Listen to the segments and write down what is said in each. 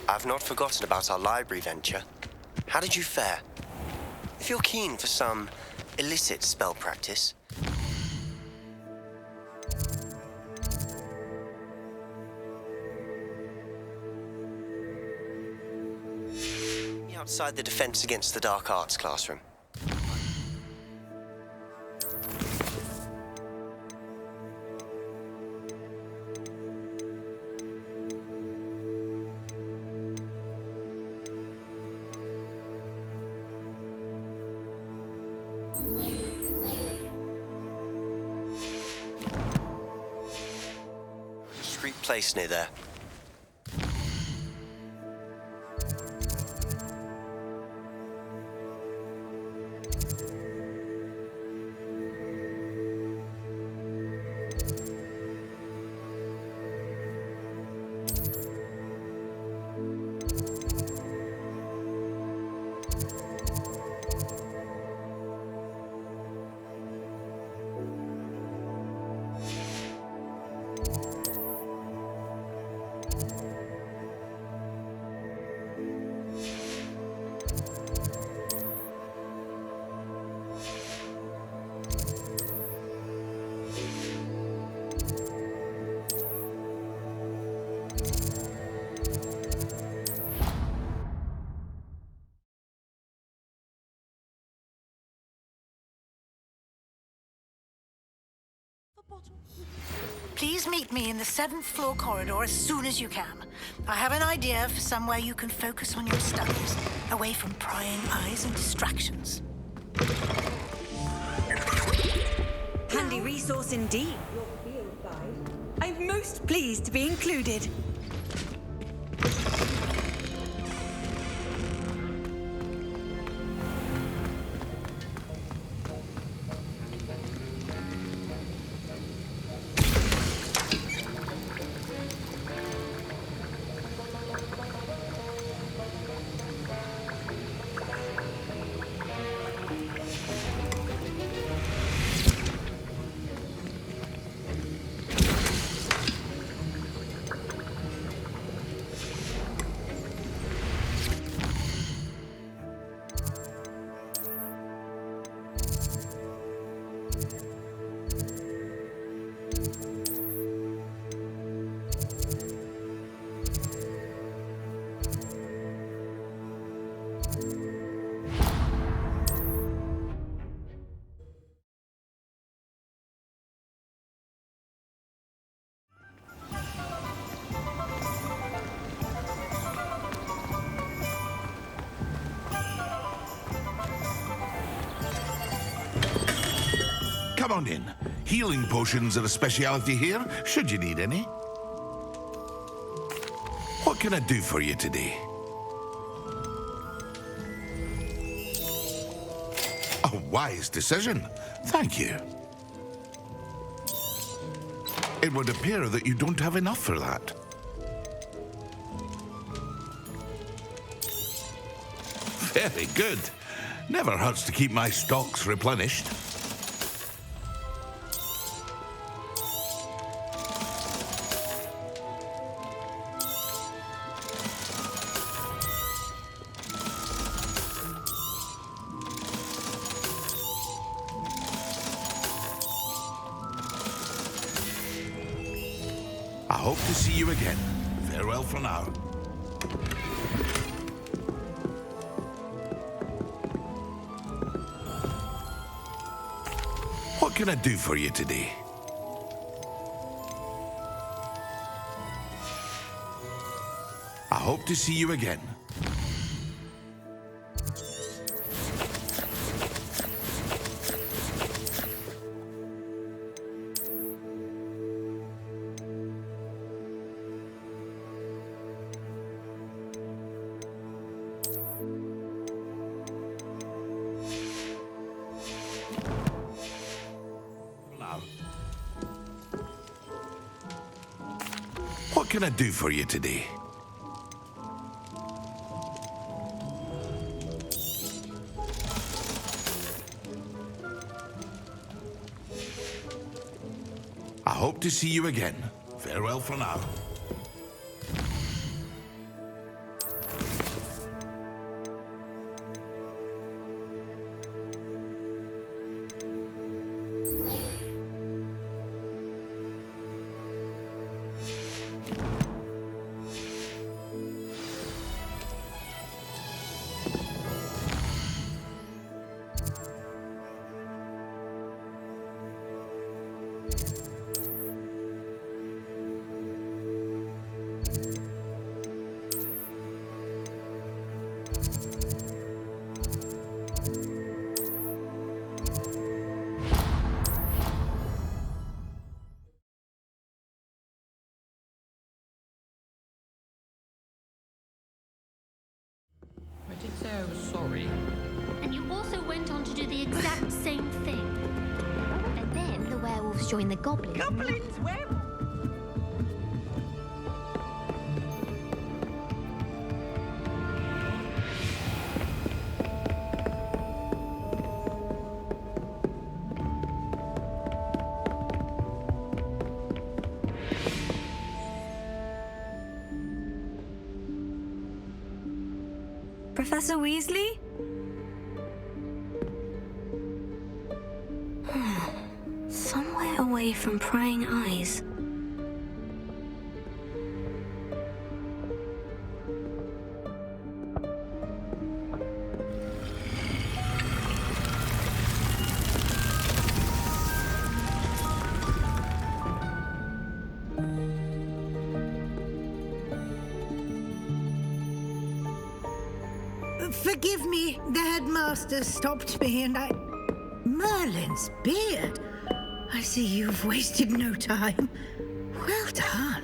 I've not forgotten about our library venture. How did you fare? If you're keen for some illicit spell practice. Outside the Defense Against the Dark Arts classroom. Discreet place near there. Please meet me in the 7th floor corridor as soon as you can. I have an idea for somewhere you can focus on your studies, away from prying eyes and distractions. Handy resource indeed, your field guide. I'm most pleased to be included. Come on in. Healing potions are a speciality here, should you need any. What can I do for you today? A wise decision. Thank you. It would appear that you don't have enough for that. Very good. Never hurts to keep my stocks replenished. I hope to see you again. Farewell for now. What can I do for you today? I hope to see you again. What can I do for you today? I hope to see you again. Farewell for now. I did say I was sorry. And you also went on to do the exact same thing. And then the werewolves joined the goblins. Goblins, werewolves. Professor Weasley? Somewhere away from prying eyes. Forgive me, the headmaster stopped me and I... Merlin's beard! I see you've wasted no time. Well done.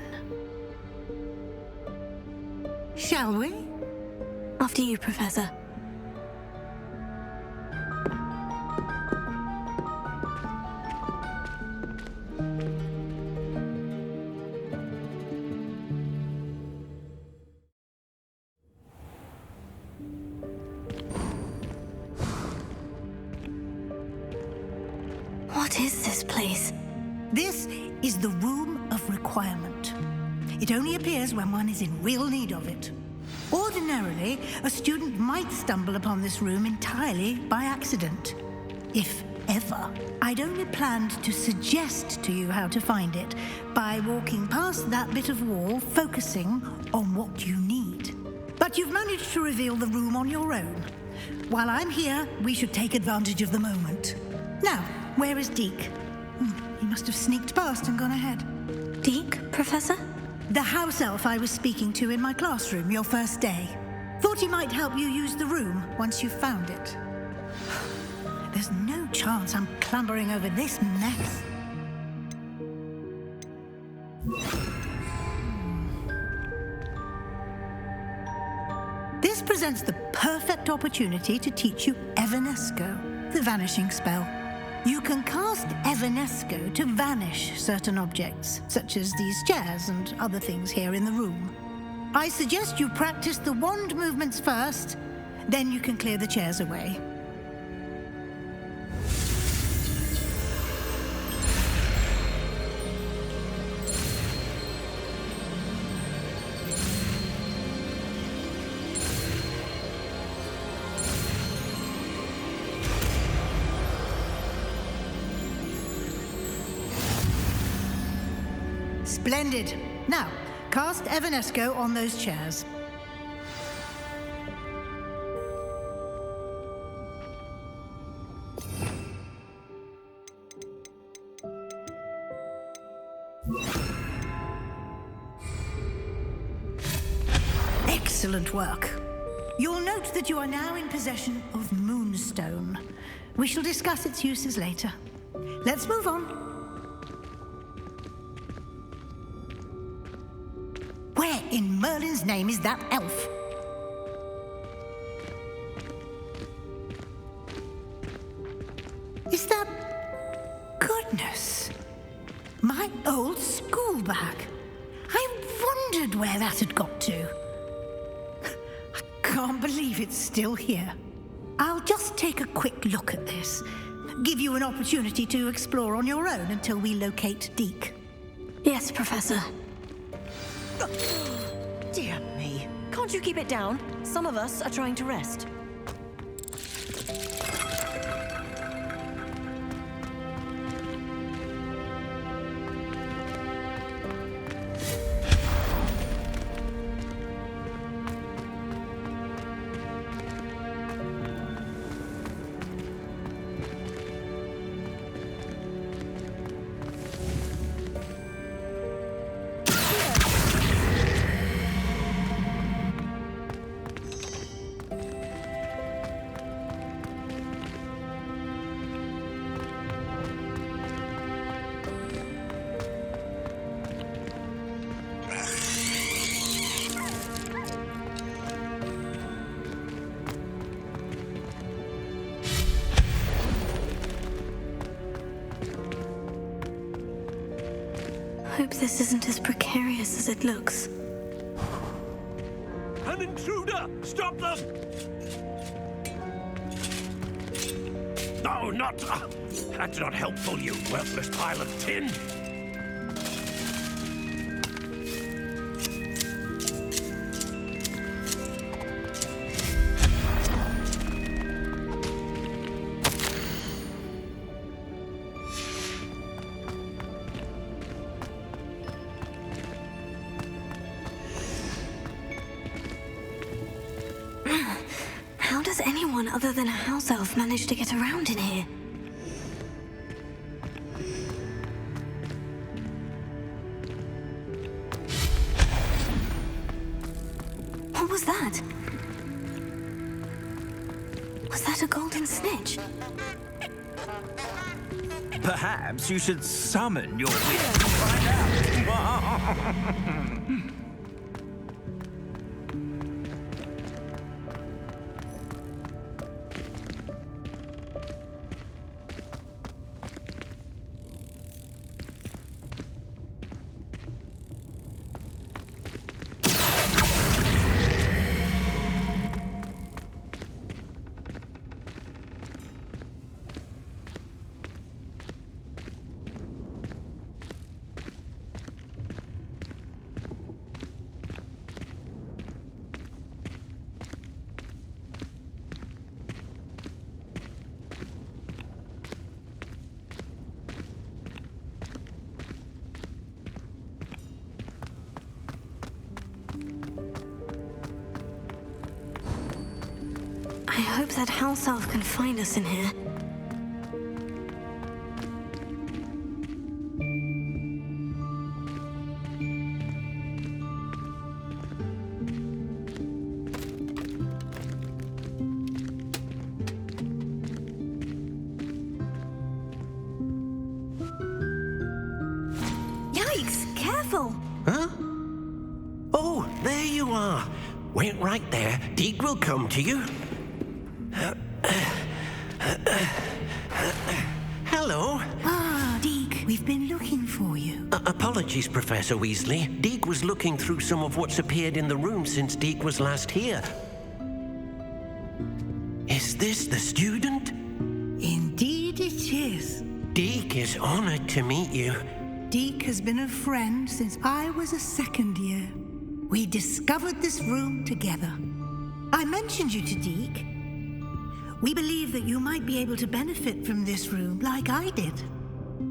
Shall we? After you, Professor. What is this place? This is the Room of Requirement. It only appears when one is in real need of it. Ordinarily, a student might stumble upon this room entirely by accident. If ever. I'd only planned to suggest to you how to find it by walking past that bit of wall, focusing on what you need. But you've managed to reveal the room on your own. While I'm here, we should take advantage of the moment. Now, where is Deek? He must have sneaked past and gone ahead. Deek, Professor? The house elf I was speaking to in my classroom your first day. Thought he might help you use the room once you've found it. There's no chance I'm clambering over this mess. This presents the perfect opportunity to teach you Evanesco, the vanishing spell. You can cast Evanesco to vanish certain objects, such as these chairs and other things here in the room. I suggest you practice the wand movements first, then you can clear the chairs away. Splendid. Now, cast Evanesco on those chairs. Excellent work. You'll note that you are now in possession of Moonstone. We shall discuss its uses later. Let's move on. Where in Merlin's name is that elf? Is that... Goodness. My old school bag. I wondered where that had got to. I can't believe it's still here. I'll just take a quick look at this. Give you an opportunity to explore on your own until we locate Deek. Yes, Professor. Dear me. Can't you keep it down? Some of us are trying to rest. Hope this isn't as precarious as it looks. An intruder! Stop them! No, not... that's not helpful, you worthless pile of tin! How does anyone other than a house elf manage to get around in here? What was that? Was that a golden snitch? Perhaps you should summon your wit to find out. I hope that house elf can find us in here. Yikes! Careful! Huh? Oh, there you are. Wait right there. Deek will come to you. Hello. Ah, Deek, we've been looking for you. Apologies, Professor Weasley. Deek was looking through some of what's appeared in the room since Deek was last here. Is this the student? Indeed it is. Deek is honored to meet you. Deek has been a friend since I was a second year. We discovered this room together. I mentioned you to Deek. We believe that you might be able to benefit from this room like I did.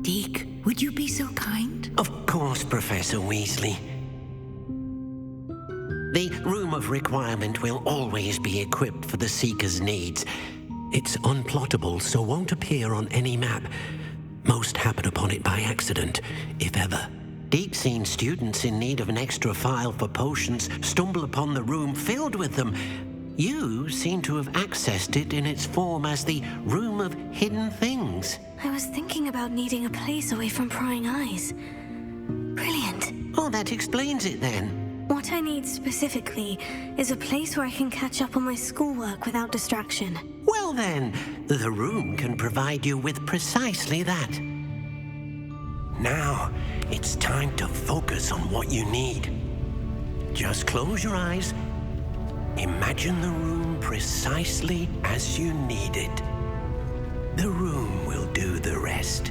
Deek, would you be so kind? Of course, Professor Weasley. The Room of Requirement will always be equipped for the Seeker's needs. It's unplottable, so won't appear on any map. Most happen upon it by accident, if ever. Deek's seen students in need of an extra file for potions stumble upon the room filled with them. You seem to have accessed it in its form as the Room of Hidden Things. I was thinking about needing a place away from prying eyes. Brilliant. Oh, that explains it then. What I need specifically is a place where I can catch up on my schoolwork without distraction. Well then, the room can provide you with precisely that. Now, it's time to focus on what you need. Just close your eyes. Imagine the room precisely as you need it. The room will do the rest.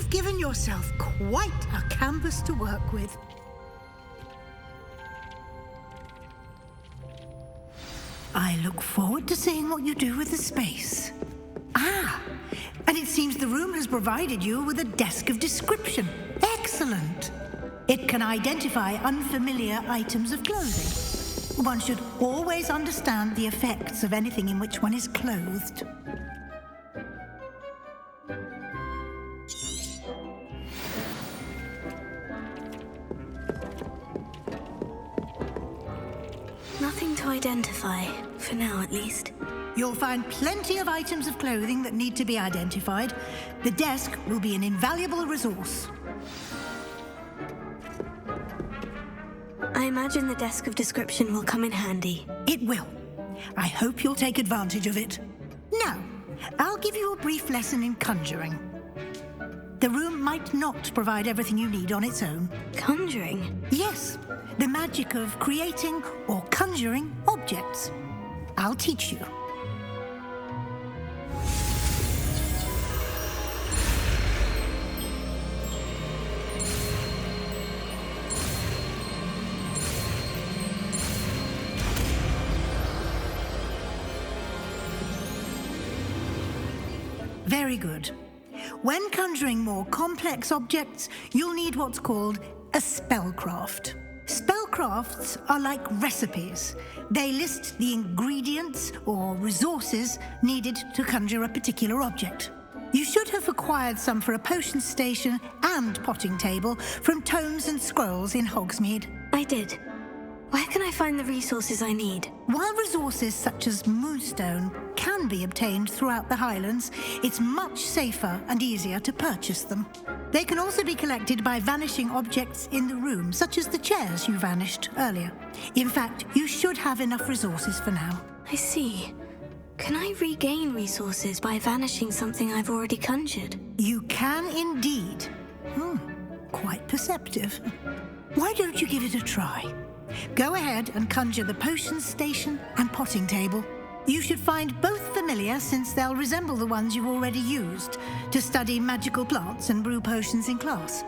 You've given yourself quite a canvas to work with. I look forward to seeing what you do with the space. Ah, and it seems the room has provided you with a desk of description. Excellent. It can identify unfamiliar items of clothing. One should always understand the effects of anything in which one is clothed. Nothing to identify, for now at least. You'll find plenty of items of clothing that need to be identified. The desk will be an invaluable resource. I imagine the desk of description will come in handy. It will. I hope you'll take advantage of it. Now, I'll give you a brief lesson in conjuring. The room might not provide everything you need on its own. Conjuring? Yes, the magic of creating or conjuring objects. I'll teach you. Very good. When conjuring more complex objects, you'll need what's called a spellcraft. Spellcrafts are like recipes. They list the ingredients or resources needed to conjure a particular object. You should have acquired some for a potion station and potting table from tomes and scrolls in Hogsmeade. I did. Where can I find the resources I need? While resources such as moonstone can be obtained throughout the Highlands, it's much safer and easier to purchase them. They can also be collected by vanishing objects in the room, such as the chairs you vanished earlier. In fact, you should have enough resources for now. I see. Can I regain resources by vanishing something I've already conjured? You can indeed. Quite perceptive. Why don't you give it a try? Go ahead and conjure the potion station and potting table. You should find both familiar, since they'll resemble the ones you've already used to study magical plants and brew potions in class.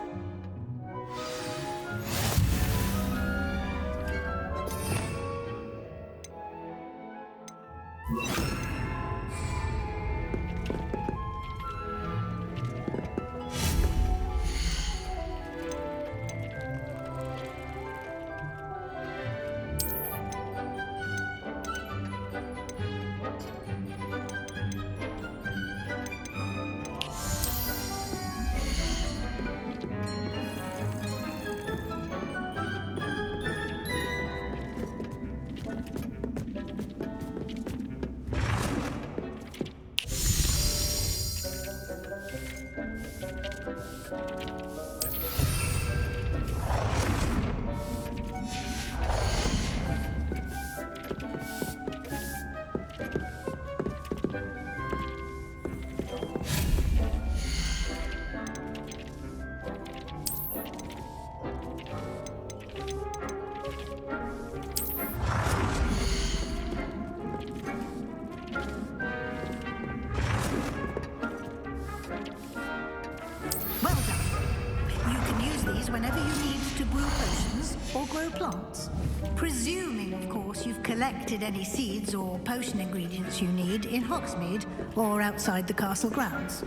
Whenever you need to brew potions or grow plants. Presuming, of course, you've collected any seeds or potion ingredients you need in Hogsmeade or outside the castle grounds.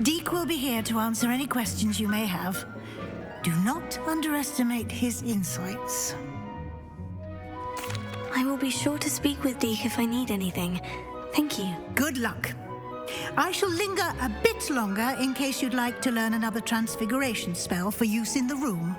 Deek will be here to answer any questions you may have. Do not underestimate his insights. I will be sure to speak with Deek if I need anything. Thank you. Good luck. I shall linger a bit longer in case you'd like to learn another transfiguration spell for use in the room.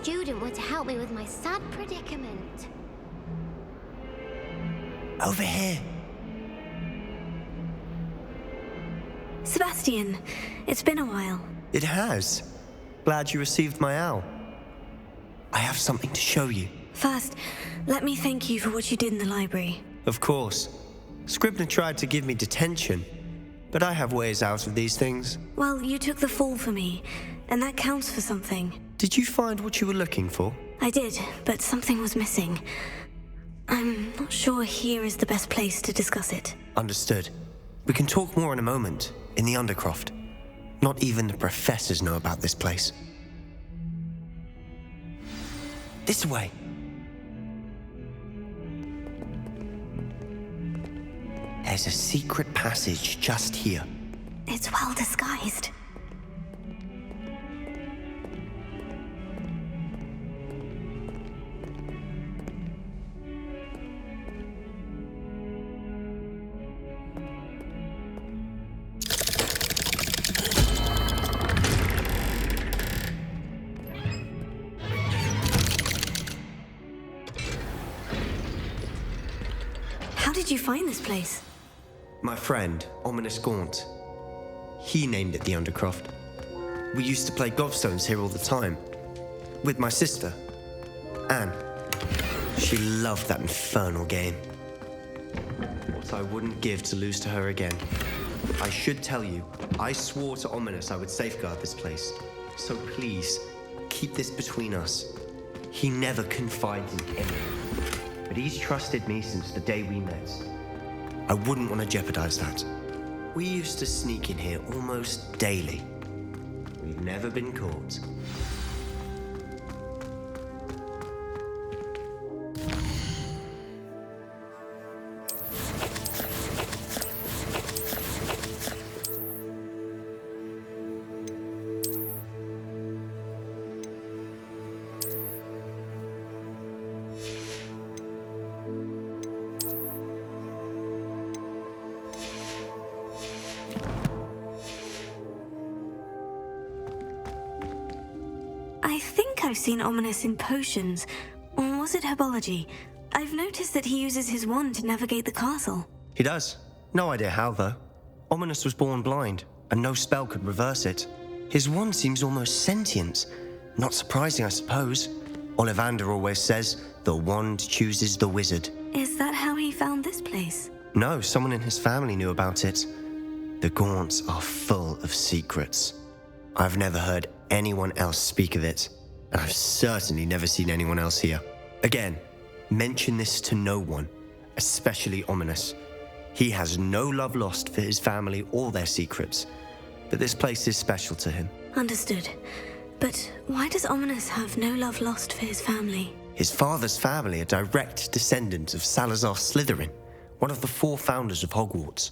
student were to help me with my sad predicament. Over here. Sebastian, it's been a while. It has. Glad you received my owl. I have something to show you. First, let me thank you for what you did in the library. Of course. Scribner tried to give me detention, but I have ways out of these things. Well, you took the fall for me, and that counts for something. Did you find what you were looking for? I did, but something was missing. I'm not sure here is the best place to discuss it. Understood. We can talk more in a moment, in the Undercroft. Not even the professors know about this place. This way. There's a secret passage just here. It's well disguised. How did you find this place? My friend, Ominous Gaunt. He named it the Undercroft. We used to play gobstones here all the time. With my sister, Anne. She loved that infernal game. What I wouldn't give to lose to her again. I should tell you, I swore to Ominous I would safeguard this place. So please, keep this between us. He never confides in anyone. But he's trusted me since the day we met. I wouldn't want to jeopardize that. We used to sneak in here almost daily. We've never been caught. I think I've seen Ominous in potions, or was it herbology? I've noticed that he uses his wand to navigate the castle. He does. No idea how, though. Ominous was born blind, and no spell could reverse it. His wand seems almost sentient. Not surprising, I suppose. Ollivander always says, the wand chooses the wizard. Is that how he found this place? No, someone in his family knew about it. The Gaunts are full of secrets. I've never heard anyone else speak of it, and I've certainly never seen anyone else here. Again, mention this to no one, especially Ominous. He has no love lost for his family or their secrets, but this place is special to him. Understood. But why does Ominous have no love lost for his family? His father's family are direct descendants of Salazar Slytherin, one of the 4 founders of Hogwarts.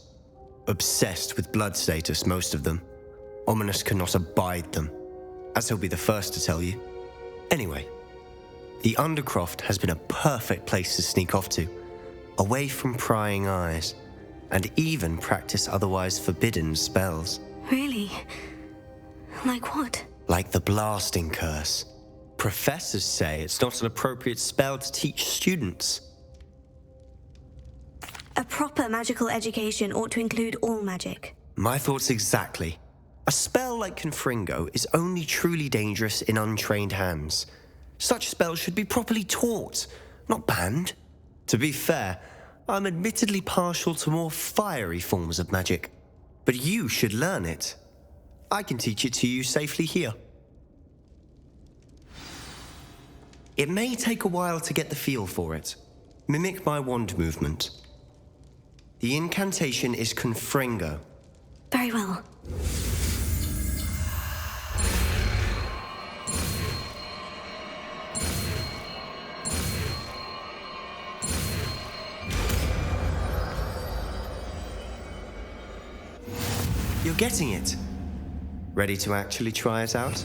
Obsessed with blood status, most of them. Ominous cannot abide them, as he'll be the first to tell you. Anyway, the Undercroft has been a perfect place to sneak off to, away from prying eyes, and even practice otherwise forbidden spells. Really? Like what? Like the blasting curse. Professors say it's not an appropriate spell to teach students. A proper magical education ought to include all magic. My thoughts exactly. A spell like Confringo is only truly dangerous in untrained hands. Such spells should be properly taught, not banned. To be fair, I'm admittedly partial to more fiery forms of magic. But you should learn it. I can teach it to you safely here. It may take a while to get the feel for it. Mimic my wand movement. The incantation is Confringo. Very well. You're getting it. Ready to actually try it out?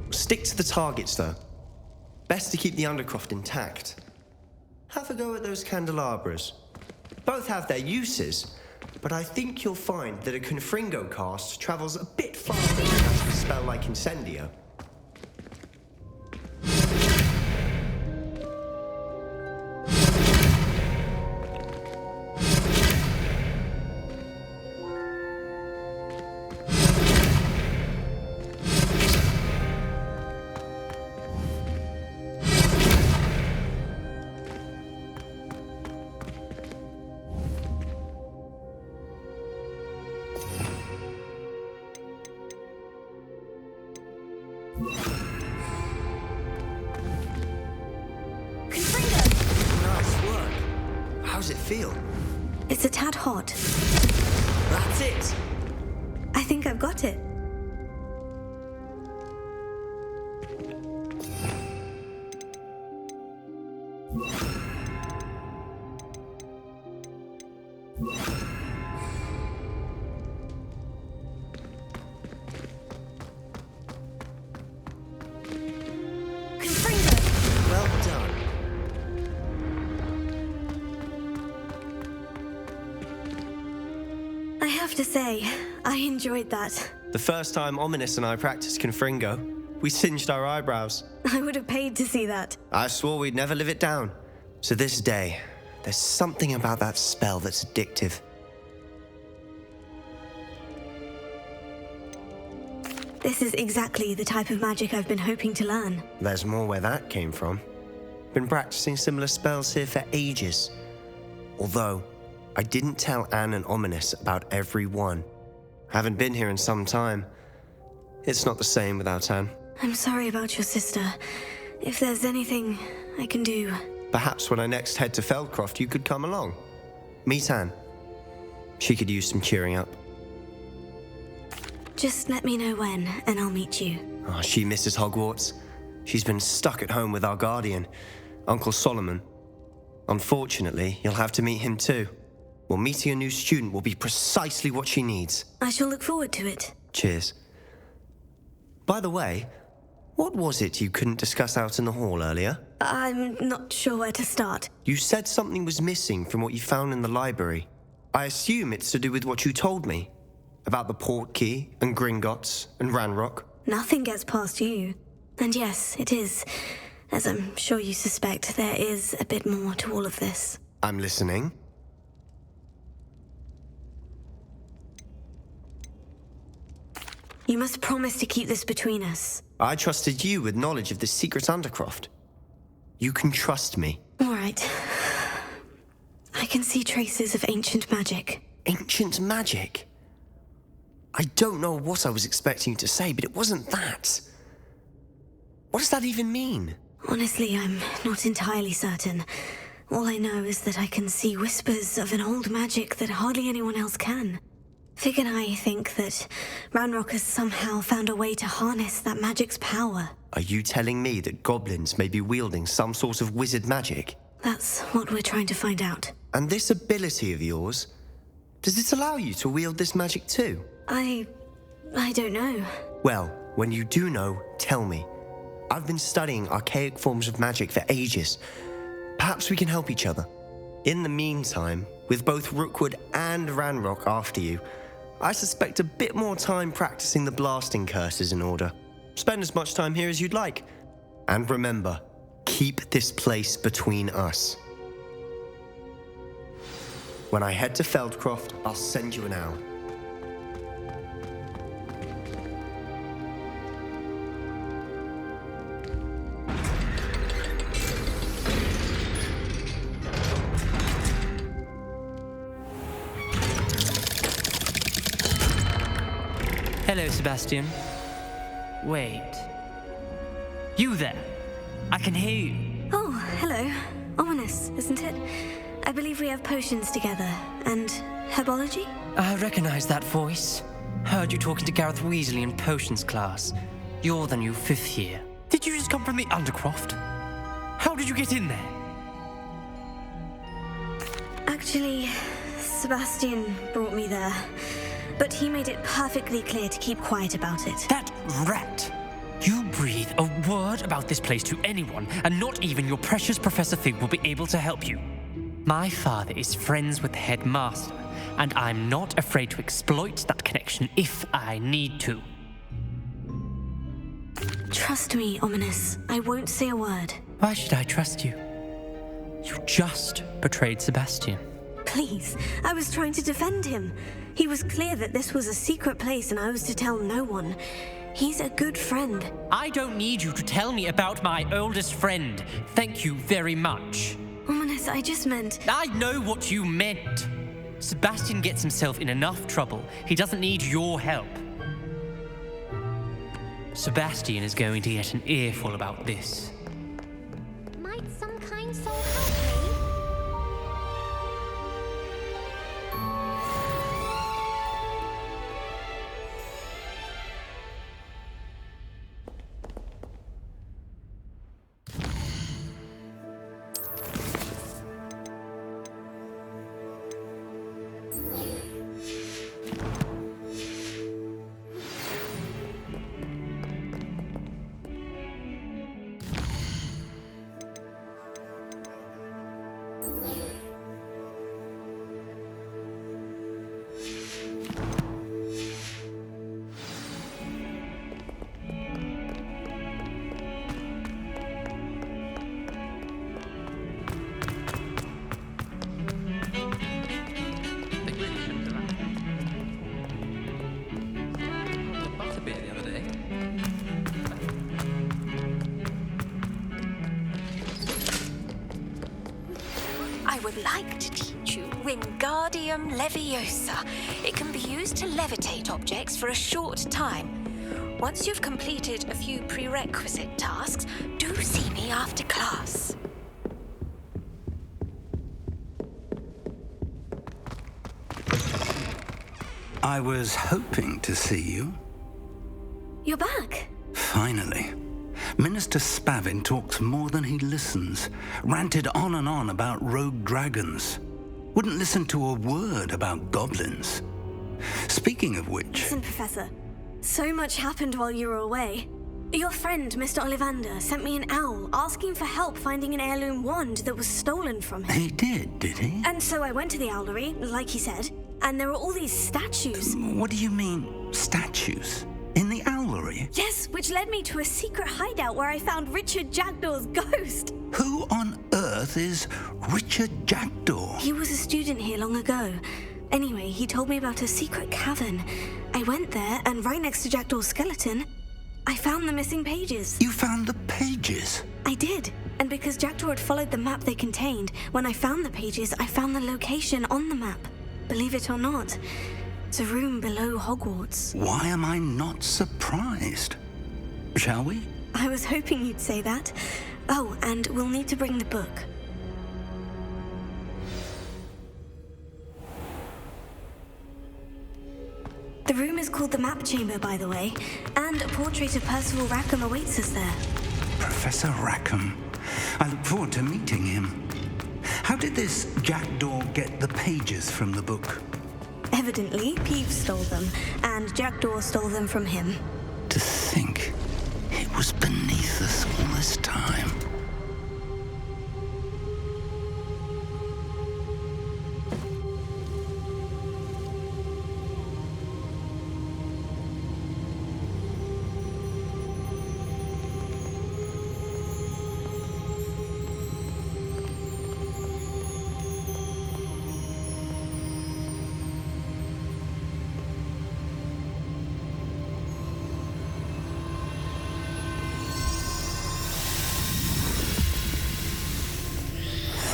Stick to the targets, though. Best to keep the Undercroft intact. Have a go at those candelabras. Both have their uses, but I think you'll find that a Confringo cast travels a bit faster than a spell like Incendio. Nice work. How's it feel? It's a tad hot. That's it. I think I've got it. Well done. I have to say, I enjoyed that. The first time Ominous and I practiced Confringo, we singed our eyebrows. I would have paid to see that. I swore we'd never live it down. To this day, there's something about that spell that's addictive. This is exactly the type of magic I've been hoping to learn. There's more where that came from. Been practicing similar spells here for ages. Although, I didn't tell Anne and Ominous about every one. Haven't been here in some time. It's not the same without Anne. I'm sorry about your sister. If there's anything I can do... Perhaps when I next head to Feldcroft, you could come along. Meet Anne. She could use some cheering up. Just let me know when, and I'll meet you. Oh, she misses Hogwarts. She's been stuck at home with our guardian, Uncle Solomon. Unfortunately, you'll have to meet him too. Well, meeting a new student will be precisely what she needs. I shall look forward to it. Cheers. By the way, what was it you couldn't discuss out in the hall earlier? I'm not sure where to start. You said something was missing from what you found in the library. I assume it's to do with what you told me. About the port key, and Gringotts, and Ranrock. Nothing gets past you. And yes, it is. As I'm sure you suspect, there is a bit more to all of this. I'm listening. You must promise to keep this between us. I trusted you with knowledge of the secret Undercroft. You can trust me. All right. I can see traces of ancient magic. Ancient magic? I don't know what I was expecting you to say, but it wasn't that. What does that even mean? Honestly, I'm not entirely certain. All I know is that I can see whispers of an old magic that hardly anyone else can. Fig and I think that Ranrock has somehow found a way to harness that magic's power. Are you telling me that goblins may be wielding some sort of wizard magic? That's what we're trying to find out. And this ability of yours, does it allow you to wield this magic too? I don't know. Well, when you do know, tell me. I've been studying archaic forms of magic for ages. Perhaps we can help each other. In the meantime, with both Rookwood and Ranrock after you, I suspect a bit more time practicing the blasting curses in order. Spend as much time here as you'd like. And remember, keep this place between us. When I head to Feldcroft, I'll send you an owl. Hello, Sebastian. Wait. You there? I can hear you. Oh, hello. Ominous, isn't it? I believe we have potions together. And herbology? I recognize that voice. Heard you talking to Gareth Weasley in potions class. You're the new 5th year. Did you just come from the Undercroft? How did you get in there? Actually, Sebastian brought me there. But he made it perfectly clear to keep quiet about it. That rat! You breathe a word about this place to anyone, and not even your precious Professor Fig will be able to help you. My father is friends with the headmaster, and I'm not afraid to exploit that connection if I need to. Trust me, Ominous. I won't say a word. Why should I trust you? You just betrayed Sebastian. Please, I was trying to defend him. He was clear that this was a secret place and I was to tell no one. He's a good friend. I don't need you to tell me about my oldest friend. Thank you very much. Ominous, I just meant... I know what you meant. Sebastian gets himself in enough trouble. He doesn't need your help. Sebastian is going to get an earful about this. Might some kind soul help me? I would like to teach you Wingardium Leviosa. It can be used to levitate objects for a short time. Once you've completed a few prerequisite tasks, do see me after class. I was hoping to see you. You're back. Finally. Minister Spavin talks more than he listens. Ranted on and on about rogue dragons. Wouldn't listen to a word about goblins. Speaking of which... Listen, Professor. So much happened while you were away. Your friend, Mr. Ollivander, sent me an owl asking for help finding an heirloom wand that was stolen from him. He did he? And so I went to the owlery, like he said, and there were all these statues. What do you mean, statues? In the owlery? Yes, which led me to a secret hideout where I found Richard Jackdaw's ghost. Who on earth is Richard Jackdaw? He was a student here long ago. Anyway, he told me about a secret cavern. I went there, and right next to Jackdaw's skeleton, I found the missing pages. You found the pages? I did. And because Jackdaw had followed the map they contained, when I found the pages, I found the location on the map. Believe it or not, it's a room below Hogwarts. Why am I not surprised? Shall we? I was hoping you'd say that. Oh, and we'll need to bring the book. The room is called the Map Chamber, by the way, and a portrait of Percival Rackham awaits us there. Professor Rackham. I look forward to meeting him. How did this Jackdaw get the pages from the book? Evidently, Peeves stole them, and Jackdaw stole them from him. To think it was beneath us all this time.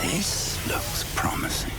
This looks promising.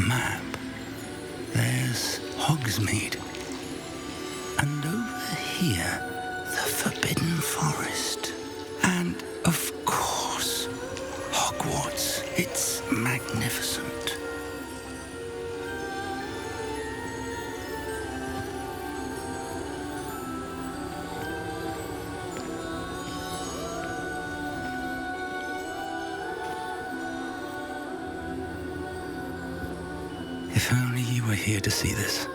Map. There's Hogsmeade. And over here, the Forbidden Forest. And, of course, Hogwarts. It's magnificent. you were here to see this.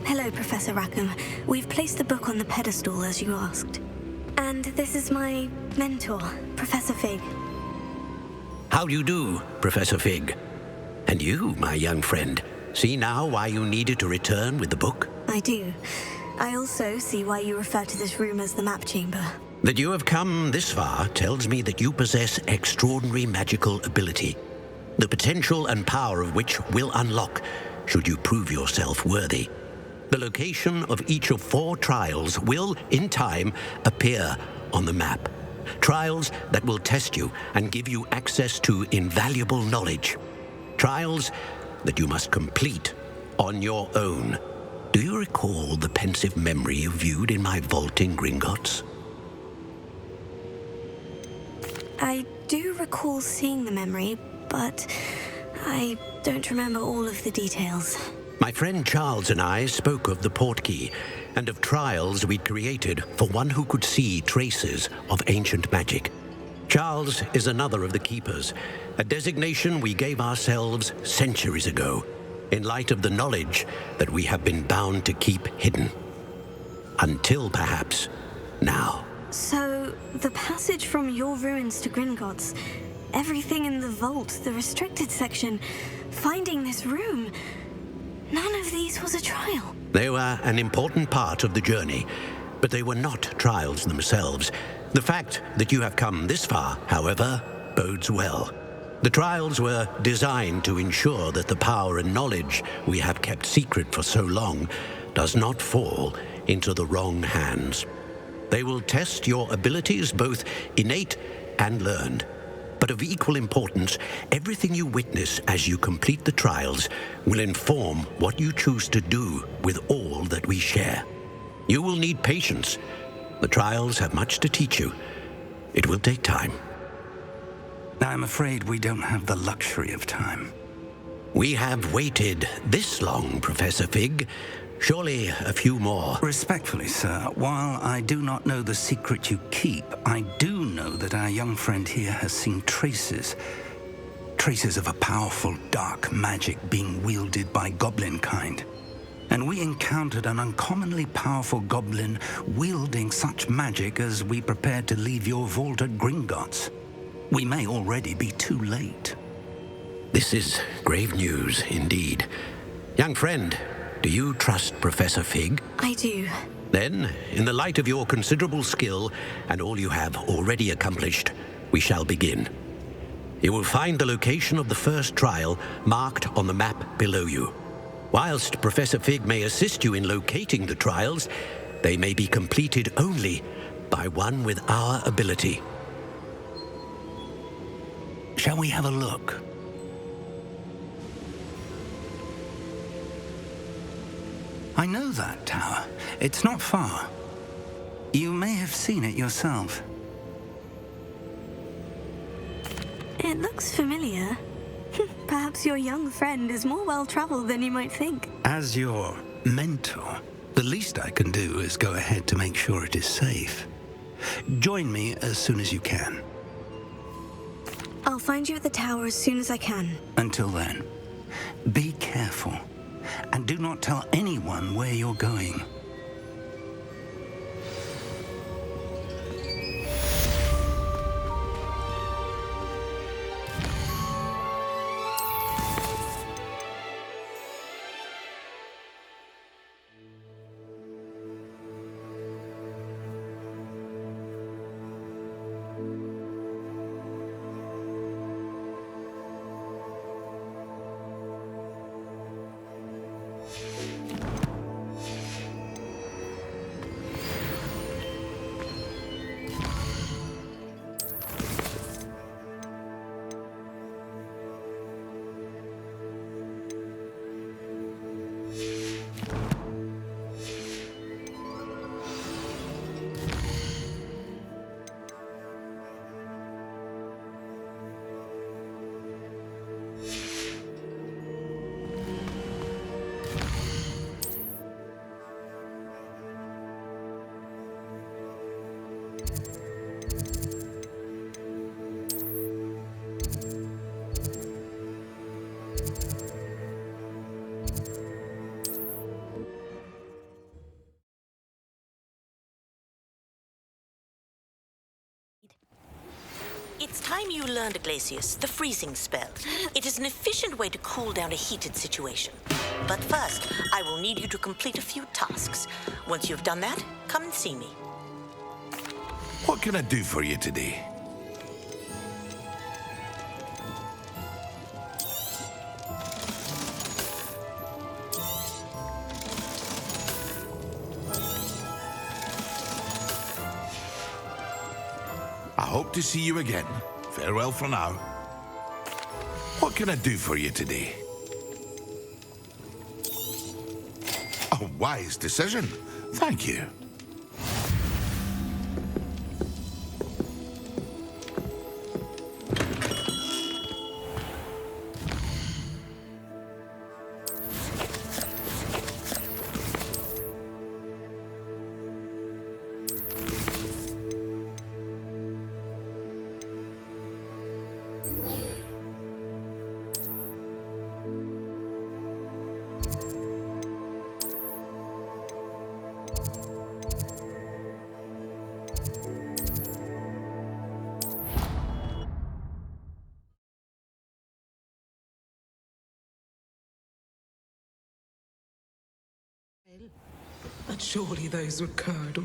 Hello, Professor Rackham. We've placed the book on the pedestal as you asked. And this is my mentor, Professor Fig. How do you do, Professor Fig? And you, my young friend, see now why you needed to return with the book? I do. I also see why you refer to this room as the map chamber. That you have come this far tells me that you possess extraordinary magical ability, the potential and power of which will unlock should you prove yourself worthy. The location of each of 4 trials will, in time, appear on the map. Trials that will test you and give you access to invaluable knowledge. Trials that you must complete on your own. Do you recall the pensive memory you viewed in my vault in Gringotts? I do recall seeing the memory, but I don't remember all of the details. My friend Charles and I spoke of the portkey and of trials we'd created for one who could see traces of ancient magic. Charles is another of the keepers, a designation we gave ourselves centuries ago, in light of the knowledge that we have been bound to keep hidden. Until perhaps now. So, the passage from your ruins to Gringotts, everything in the vault, the restricted section, finding this room, none of these was a trial. They were an important part of the journey, but they were not trials themselves. The fact that you have come this far, however, bodes well. The trials were designed to ensure that the power and knowledge we have kept secret for so long does not fall into the wrong hands. They will test your abilities, both innate and learned. But of equal importance, everything you witness as you complete the trials will inform what you choose to do with all that we share. You will need patience. The trials have much to teach you. It will take time. I'm afraid we don't have the luxury of time. We have waited this long, Professor Fig. Surely a few more. Respectfully, sir, while I do not know the secret you keep, I do know that our young friend here has seen traces of a powerful dark magic being wielded by goblin kind. And we encountered an uncommonly powerful goblin wielding such magic as we prepared to leave your vault at Gringotts. We may already be too late. This is grave news indeed. Young friend, do you trust Professor Fig? I do. Then, in the light of your considerable skill and all you have already accomplished, we shall begin. You will find the location of the first trial marked on the map below you. Whilst Professor Fig may assist you in locating the trials, they may be completed only by one with our ability. Shall we have a look? I know that tower. It's not far. You may have seen it yourself. It looks familiar. Perhaps your young friend is more well-traveled than you might think. As your mentor, the least I can do is go ahead to make sure it is safe. Join me as soon as you can. I'll find you at the tower as soon as I can. Until then, be careful. And do not tell anyone where you're going. It's time you learned, Glacius, the freezing spell. It is an efficient way to cool down a heated situation. But first, I will need you to complete a few tasks. Once you've done that, come and see me. What can I do for you today? I hope to see you again. Farewell for now. What can I do for you today? A wise decision. Thank you. And surely those were curdle.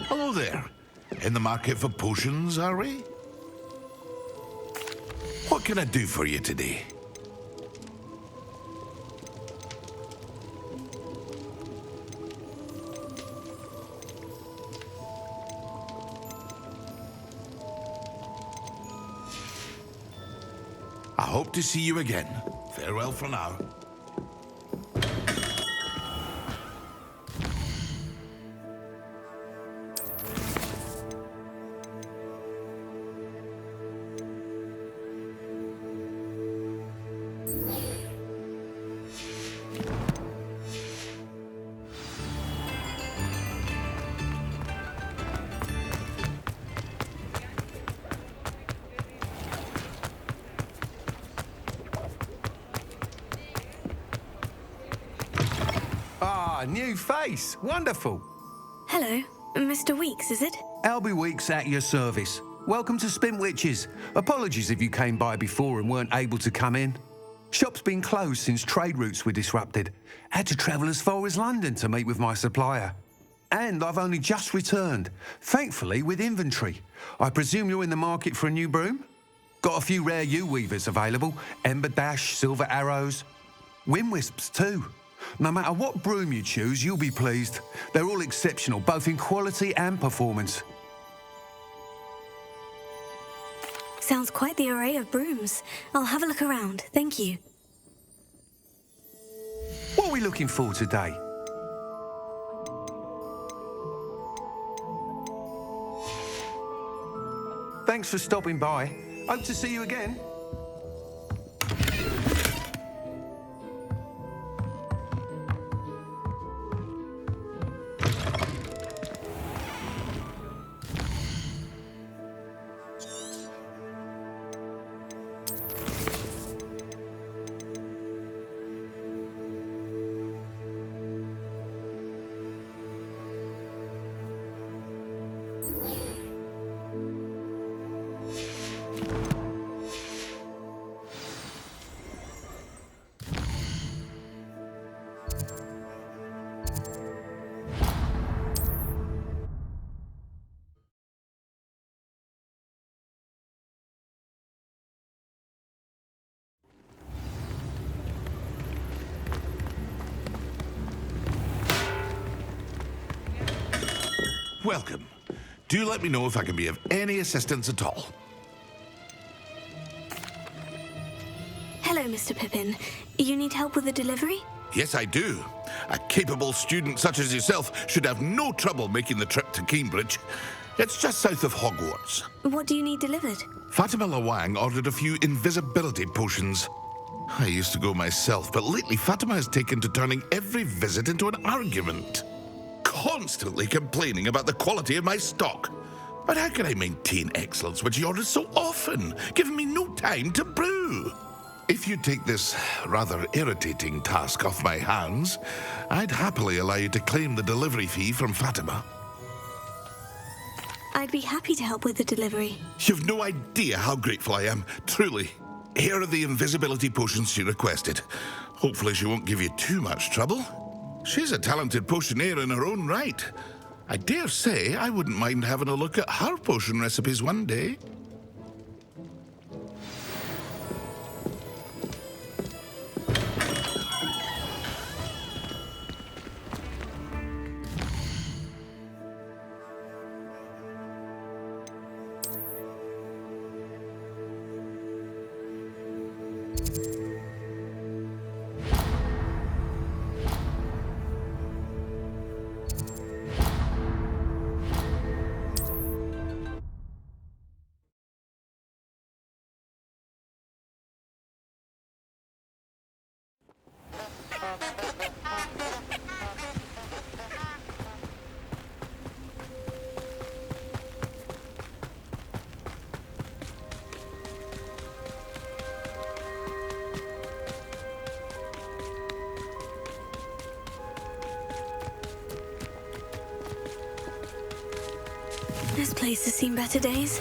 Hello there. In the market for potions, are we? What can I do for you today? I hope to see you again. Farewell for now. New face. Wonderful. Hello, Mr. Weeks, is it? Albie Weeks at your service. Welcome to Spintwitches. Apologies if you came by before and weren't able to come in. Shop's been closed since trade routes were disrupted. Had to travel as far as London to meet with my supplier. And I've only just returned, thankfully with inventory. I presume you're in the market for a new broom? Got a few rare yew-weavers available. Ember Dash, Silver Arrows. Wind Wisps too. No matter what broom you choose, you'll be pleased. They're all exceptional, both in quality and performance. Sounds quite the array of brooms. I'll have a look around, thank you. What are we looking for today? Thanks for stopping by. Hope to see you again. Welcome. Do let me know if I can be of any assistance at all. Hello, Mr. Pippin. You need help with a delivery? Yes, I do. A capable student such as yourself should have no trouble making the trip to Cambridge. It's just south of Hogwarts. What do you need delivered? Fatima Lawang ordered a few invisibility potions. I used to go myself, but lately Fatima has taken to turning every visit into an argument. Constantly complaining about the quality of my stock. But how can I maintain excellence when she orders so often, giving me no time to brew? If you take this rather irritating task off my hands, I'd happily allow you to claim the delivery fee from Fatima. I'd be happy to help with the delivery. You've no idea how grateful I am, truly. Here are the invisibility potions she requested. Hopefully she won't give you too much trouble. She's a talented potioneer in her own right. I dare say I wouldn't mind having a look at her potion recipes one day. This place has seen better days.